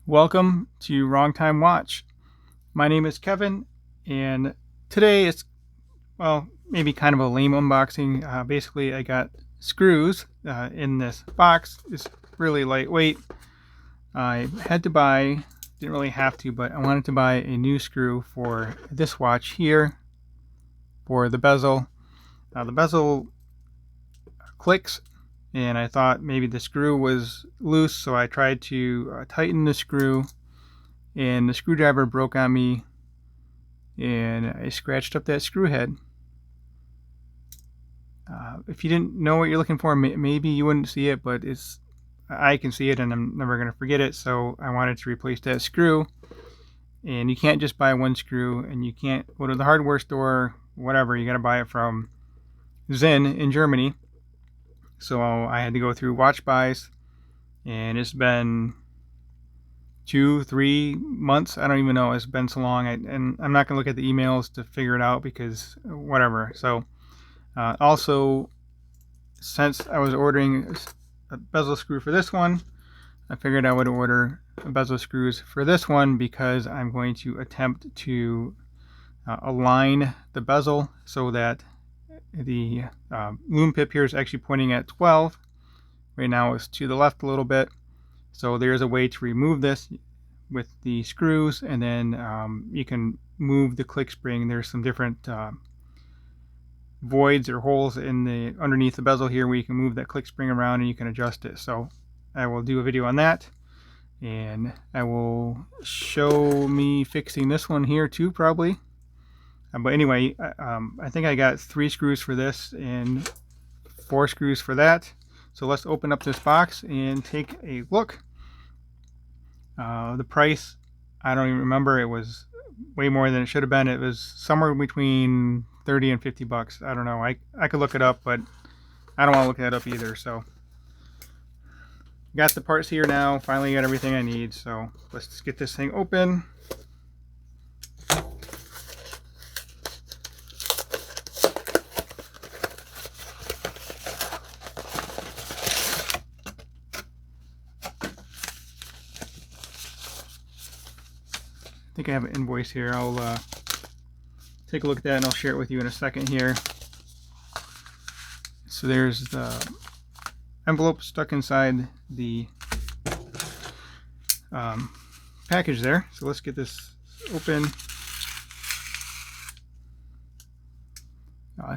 Welcome to Wrong Time Watch. My name is Kevin, and today it's, well, maybe kind of a lame unboxing. Basically, I got screws in this box. It's really lightweight. I had to buy, didn't really have to, but I wanted to buy a new screw for this watch here for the bezel. The bezel clicks, and I thought maybe the screw was loose, so I tried to tighten the screw, and the screwdriver broke on me, and I scratched up that screw head. If you didn't know what you're looking for, maybe you wouldn't see it, but I can see it, and I'm never going to forget it, so I wanted to replace that screw. And you can't just buy one screw, and you can't go to the hardware store, whatever. You got to buy it from Sinn in Germany. So I had to go through watch buys, and it's been 2-3 months. I don't even know. It's been so long, and I'm not gonna look at the emails to figure it out because whatever. So also, since I was ordering a bezel screw for this one, I figured I would order bezel screws for this one because I'm going to attempt to align the bezel so that the loom pip here is actually pointing at 12. Right now it's to the left a little bit. So there's a way to remove this with the screws, and then you can move the click spring. There's some different voids or holes in the underneath the bezel here where you can move that click spring around and you can adjust it. So I will do a video on that, and I will show me fixing this one here too, probably. But anyway, I think I got 3 screws for this and 4 screws for that. So let's open up this box and take a look. The price, I don't even remember. It was way more than it should have been. It was somewhere between 30 and 50 bucks. I don't know. I could look it up, but I don't want to look that up either. So got the parts here now. Finally got everything I need. So let's just get this thing open. I think I have an invoice here. I'll take a look at that and I'll share it with you in a second here. So there's the envelope stuck inside the package there. So let's get this open.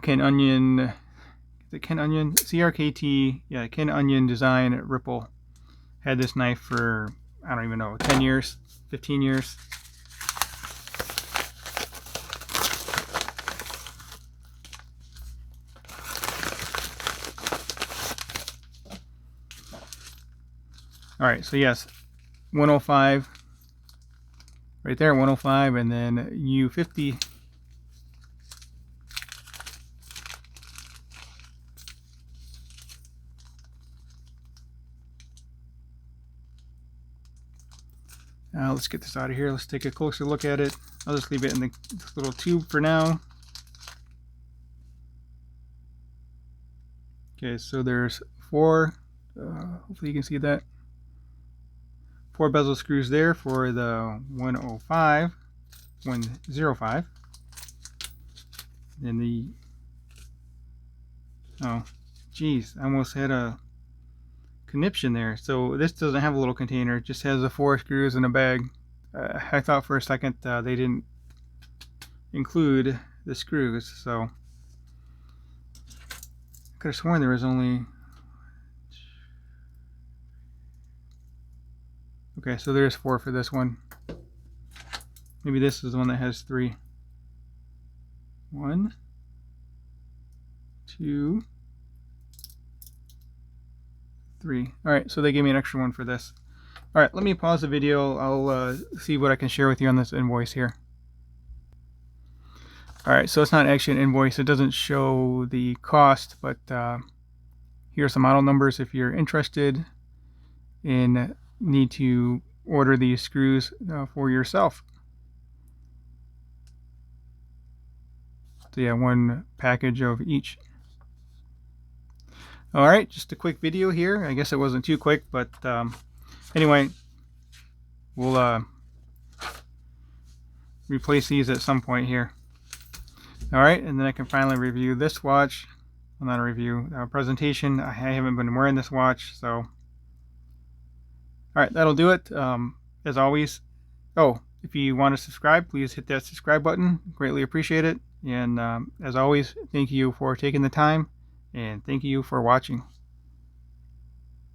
Ken Onion, is it Ken Onion? CRKT, yeah, Ken Onion Design at Ripple. Had this knife for, I don't even know, 10 years, 15 years. All right, so yes, 105, right there, 105, and then U50. Let's get this out of here. Let's take a closer look at it. I'll just leave it in this little tube for now. Okay, so there's 4, hopefully you can see that. 4 bezel screws there for the 105, 105. And the, oh, geez, I almost had a conniption there. So this doesn't have a little container, it just has the 4 screws in a bag. I thought for a second they didn't include the screws, so I could have sworn there was only, okay, so there's 4 for this one. Maybe this is the one that has 3. 1, 2, 3. Alright, so they gave me an extra one for this. Alright, let me pause the video. I'll see what I can share with you on this invoice here. Alright, so it's not actually an invoice. It doesn't show the cost, but here are some model numbers if you're interested in need to order these screws for yourself. So yeah, 1 package of each. Alright, just a quick video here. I guess it wasn't too quick, but anyway, we'll replace these at some point here. All right, and then I can finally review this watch. Well, not a review, presentation. I haven't been wearing this watch, so. All right, that'll do it. As always, if you want to subscribe, please hit that subscribe button. Greatly appreciate it. And as always, thank you for taking the time, and thank you for watching.